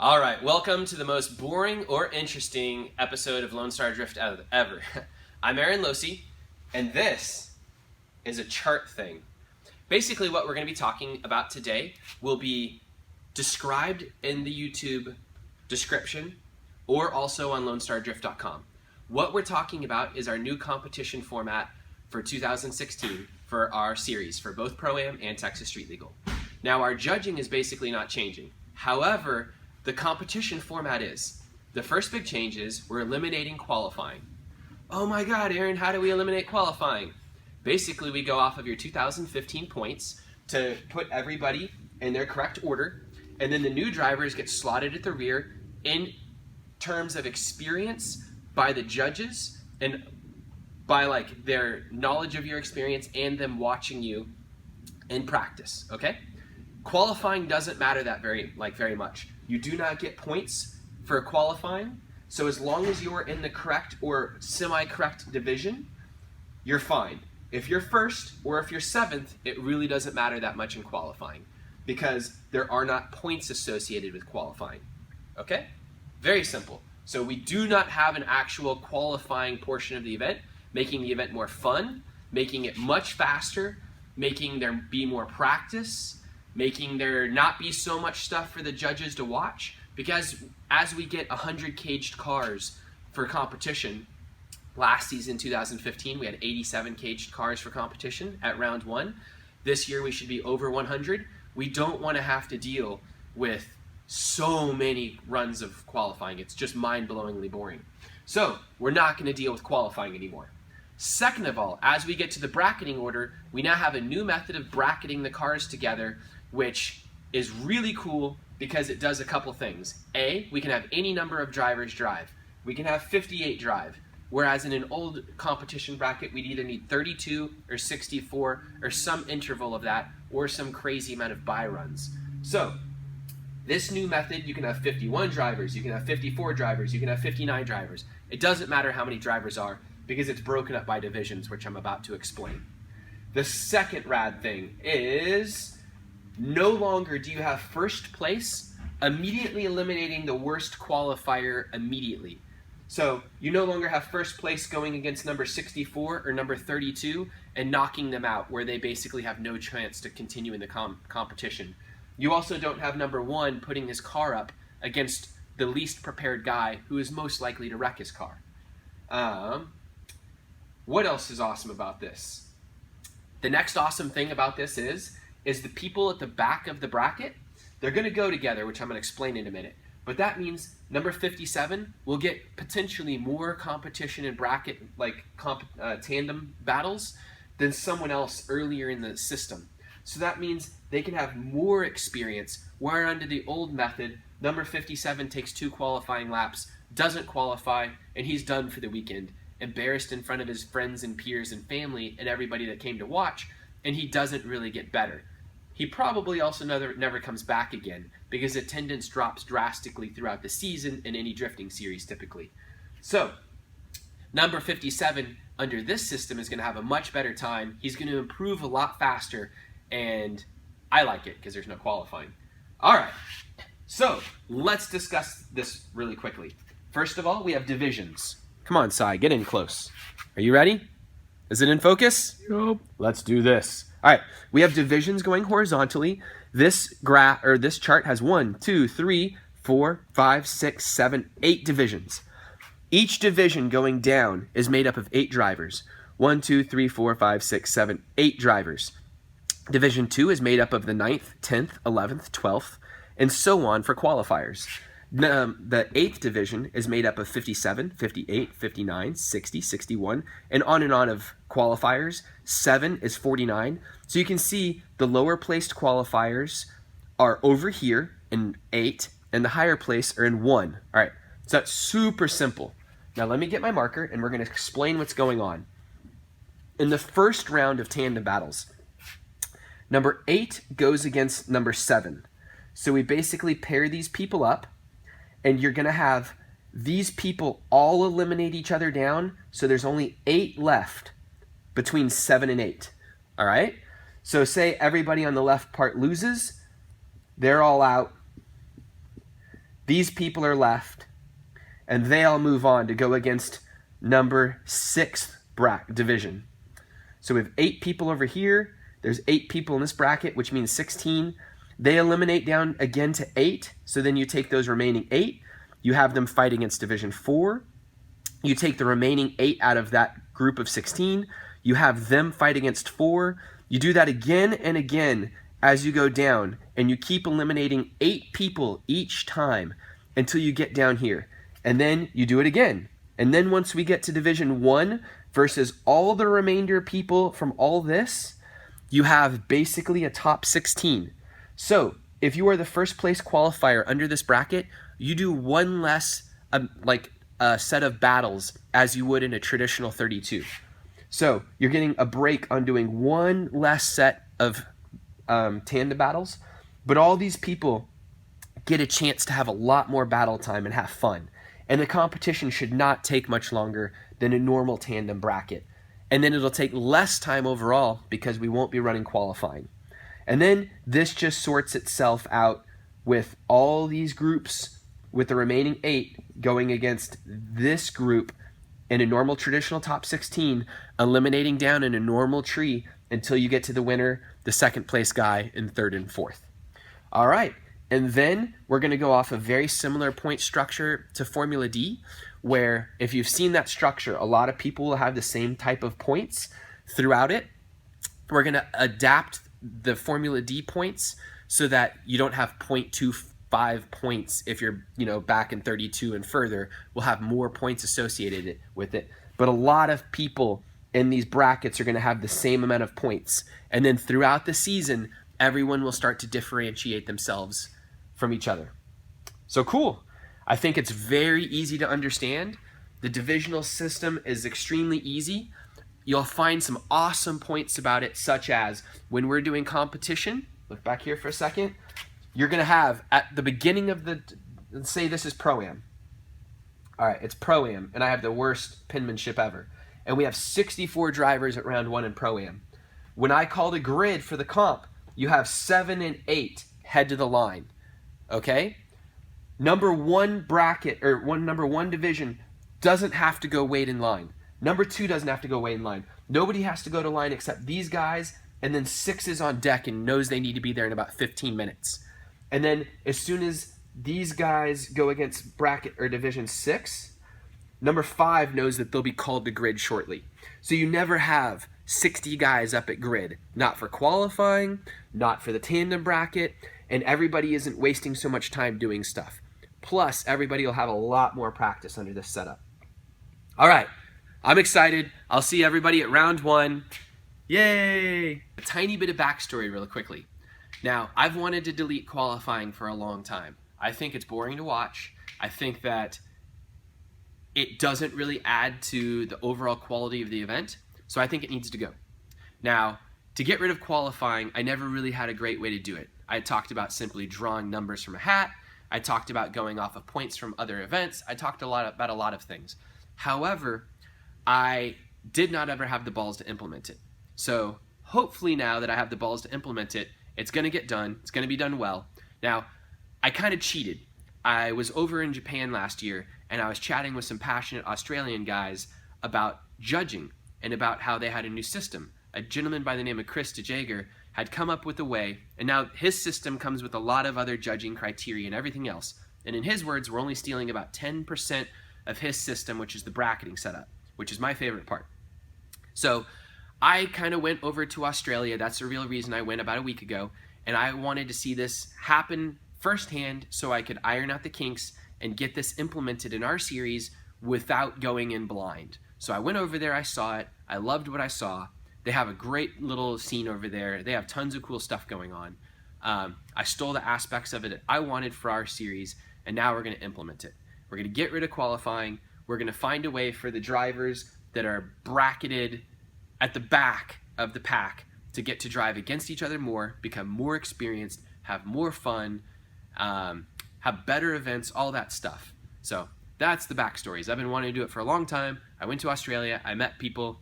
All right, welcome to the most boring or interesting episode of Lone Star Drift ever. I'm Aaron Losi, and this is a chart thing. Basically, what we're going to be talking about today will be described in the YouTube description or also on LoneStarDrift.com. What we're talking about is our new competition format for 2016 for our series for both Pro-Am and Texas Street Legal. Now, our judging is basically not changing. However, the competition format is. The first big change is we're eliminating qualifying. Oh my God, Aaron, how do we eliminate qualifying? Basically, we go off of your 2015 points to put everybody in their correct order, and then the new drivers get slotted at the rear in terms of experience by the judges and by like their knowledge of your experience and them watching you in practice, okay? Qualifying doesn't matter that very much. You do not get points for qualifying, so as long as you are in the correct or semi-correct division, you're fine. If you're first or if you're seventh, it really doesn't matter that much in qualifying because there are not points associated with qualifying, okay? Very simple. So we do not have an actual qualifying portion of the event, making the event more fun, making it much faster, making there be more practice, making there not be so much stuff for the judges to watch, because as we get 100 caged cars for competition, last season 2015 we had 87 caged cars for competition at round one. This year we should be over 100. We don't want to have to deal with so many runs of qualifying. It's just mind-blowingly boring. So we're not going to deal with qualifying anymore. Second of all, as we get to the bracketing order, we now have a new method of bracketing the cars together, which is really cool because it does a couple things. A, we can have any number of drivers drive. We can have 58 drive, whereas in an old competition bracket, we'd either need 32 or 64 or some interval of that or some crazy amount of buy runs. So this new method, you can have 51 drivers, you can have 54 drivers, you can have 59 drivers. It doesn't matter how many drivers are because it's broken up by divisions, which I'm about to explain. The second rad thing is no longer do you have first place immediately eliminating the worst qualifier immediately. So you no longer have first place going against number 64 or number 32 and knocking them out where they basically have no chance to continue in the competition. You also don't have number one putting his car up against the least prepared guy who is most likely to wreck his car. What else is awesome about this? The next awesome thing about this is the people at the back of the bracket, they're going to go together, which I'm going to explain in a minute. But that means number 57 will get potentially more competition in bracket, like tandem battles, than someone else earlier in the system. So that means they can have more experience, where under the old method, number 57 takes 2 qualifying laps, doesn't qualify, and he's done for the weekend, embarrassed in front of his friends and peers and family and everybody that came to watch, and he doesn't really get better. He probably also never comes back again because attendance drops drastically throughout the season in any drifting series typically. So, number 57 under this system is going to have a much better time. He's going to improve a lot faster, and I like it because there's no qualifying. All right, so let's discuss this really quickly. First of all, we have divisions. Come on, Sai, get in close. Are you ready? Is it in focus? Yep. Let's do this. All right, we have divisions going horizontally. This chart has 1, 2, 3, 4, 5, 6, 7, 8 divisions. Each division going down is made up of 8 drivers. 1, 2, 3, 4, 5, 6, 7, 8 drivers. Division 2 is made up of the 9th, 10th, 11th, 12th, and so on for qualifiers. The 8th division is made up of 57, 58, 59, 60, 61, and on of qualifiers. 7 is 49. So you can see the lower placed qualifiers are over here in 8, and the higher place are in 1. All right, so that's super simple. Now let me get my marker, and we're going to explain what's going on. In the first round of tandem battles, number 8 goes against number 7. So we basically pair these people up, and you're going to have these people all eliminate each other down, so there's only 8 left between 7 and 8. All right? So say everybody on the left part loses, they're all out. These people are left, and they all move on to go against number 6th division. So we have 8 people over here. There's 8 people in this bracket, which means 16. They eliminate down again to 8. So then you take those remaining 8. You have them fight against Division 4. You take the remaining 8 out of that group of 16. You have them fight against 4. You do that again and again as you go down, and you keep eliminating 8 people each time until you get down here. And then you do it again. And then once we get to Division 1 versus all the remainder people from all this, you have basically a top 16. So if you are the first place qualifier under this bracket, you do one less set of battles as you would in a traditional 32. So you're getting a break on doing one less set of tandem battles, but all these people get a chance to have a lot more battle time and have fun. And the competition should not take much longer than a normal tandem bracket. And then it'll take less time overall because we won't be running qualifying. And then this just sorts itself out with all these groups with the remaining 8 going against this group in a normal traditional top 16, eliminating down in a normal tree until you get to the winner, the second place guy in 3rd and 4th. All right. And then we're going to go off a very similar point structure to Formula D, where if you've seen that structure, a lot of people will have the same type of points throughout it. We're going to adapt the Formula D points so that you don't have 0.25 points if you're back in 32 and further. We'll have more points associated with it. But a lot of people in these brackets are going to have the same amount of points. And then throughout the season, everyone will start to differentiate themselves from each other. So cool. I think it's very easy to understand. The divisional system is extremely easy. You'll find some awesome points about it, such as when we're doing competition, look back here for a second, you're going to have at the beginning of let's say this is Pro-Am. All right, it's Pro-Am, and I have the worst penmanship ever. And we have 64 drivers at round 1 in Pro-Am. When I call the grid for the comp, you have 7 and 8 head to the line. Okay? Number 1 bracket, or number 1 division doesn't have to go wait in line. Number 2 doesn't have to go wait in line. Nobody has to go to line except these guys, and then 6 is on deck and knows they need to be there in about 15 minutes. And then as soon as these guys go against bracket or division 6, number 5 knows that they'll be called to grid shortly. So you never have 60 guys up at grid, not for qualifying, not for the tandem bracket, and everybody isn't wasting so much time doing stuff. Plus, everybody will have a lot more practice under this setup. All right, I'm excited. I'll see everybody at round 1. Yay! A tiny bit of backstory really quickly. Now, I've wanted to delete qualifying for a long time. I think it's boring to watch. I think that it doesn't really add to the overall quality of the event, so I think it needs to go. Now, to get rid of qualifying, I never really had a great way to do it. I talked about simply drawing numbers from a hat. I talked about going off of points from other events. I talked about a lot of things. However, I did not ever have the balls to implement it. So hopefully now that I have the balls to implement it, it's going to get done. It's going to be done well. Now, I kind of cheated. I was over in Japan last year, and I was chatting with some passionate Australian guys about judging and about how they had a new system. A gentleman by the name of Chris DeJager had come up with a way, and now his system comes with a lot of other judging criteria and everything else. And in his words, we're only stealing about 10% of his system, which is the bracketing setup, which is my favorite part. So I kind of went over to Australia. That's the real reason I went about a week ago, and I wanted to see this happen firsthand so I could iron out the kinks and get this implemented in our series without going in blind. So I went over there, I saw it, I loved what I saw. They have a great little scene over there. They have tons of cool stuff going on. I stole the aspects of it that I wanted for our series, and now we're going to implement it. We're going to get rid of qualifying. We're going to find a way for the drivers that are bracketed at the back of the pack to get to drive against each other more, become more experienced, have more fun, have better events, all that stuff. So that's the backstories. I've been wanting to do it for a long time. I went to Australia. I met people.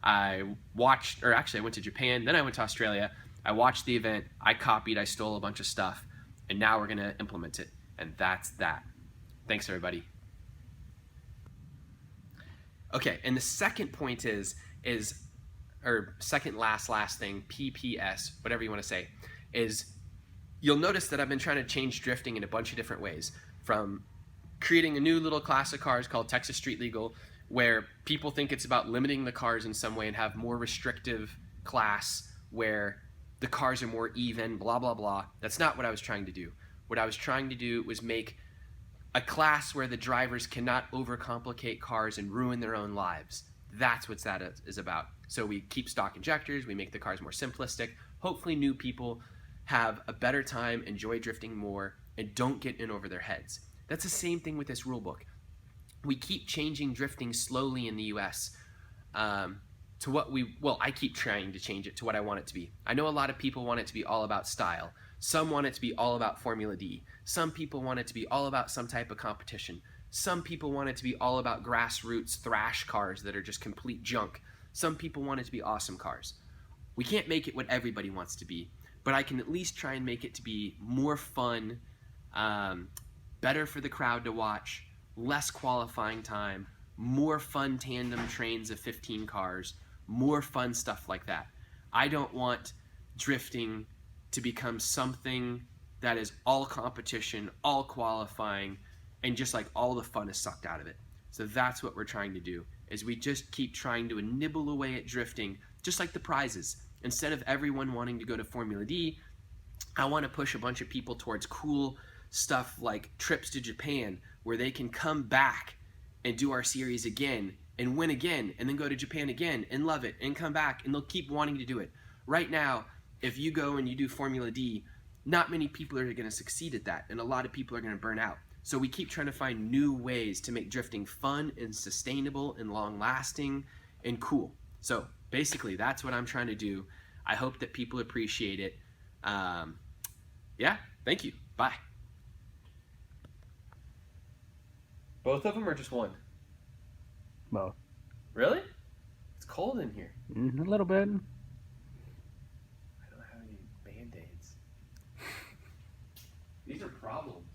I went to Japan, then I went to Australia. I watched the event, I copied, I stole a bunch of stuff, and now we're going to implement it. And that's that. Thanks, everybody. Okay, and the second point is or second last thing, PPS, whatever you want to say, is you'll notice that I've been trying to change drifting in a bunch of different ways, from creating a new little class of cars called Texas Street Legal, where people think it's about limiting the cars in some way and have more restrictive class where the cars are more even, blah, blah, blah. That's not what I was trying to do. What I was trying to do was make a class where the drivers cannot overcomplicate cars and ruin their own lives. That's what that is about. So we keep stock injectors, we make the cars more simplistic. Hopefully new people have a better time, enjoy drifting more, and don't get in over their heads. That's the same thing with this rule book. We keep changing drifting slowly in the US to what I keep trying to change it to what I want it to be. I know a lot of people want it to be all about style. Some want it to be all about Formula D. Some people want it to be all about some type of competition. Some people want it to be all about grassroots thrash cars that are just complete junk. Some people want it to be awesome cars. We can't make it what everybody wants to be, but I can at least try and make it to be more fun, better for the crowd to watch, less qualifying time, more fun tandem trains of 15 cars, more fun stuff like that. I don't want drifting to become something that is all competition, all qualifying, and just like all the fun is sucked out of it. So that's what we're trying to do, is we just keep trying to nibble away at drifting, just like the prizes. Instead of everyone wanting to go to Formula D, I want to push a bunch of people towards cool stuff like trips to Japan, where they can come back and do our series again and win again, and then go to Japan again and love it and come back, and they'll keep wanting to do it. Right now, if you go and you do Formula D, not many people are going to succeed at that, and a lot of people are going to burn out. So we keep trying to find new ways to make drifting fun and sustainable and long-lasting and cool. So basically, that's what I'm trying to do. I hope that people appreciate it. Yeah, thank you. Bye. Both of them or just one? Both. Really? It's cold in here. A little bit. I don't have any Band-Aids. These are problems.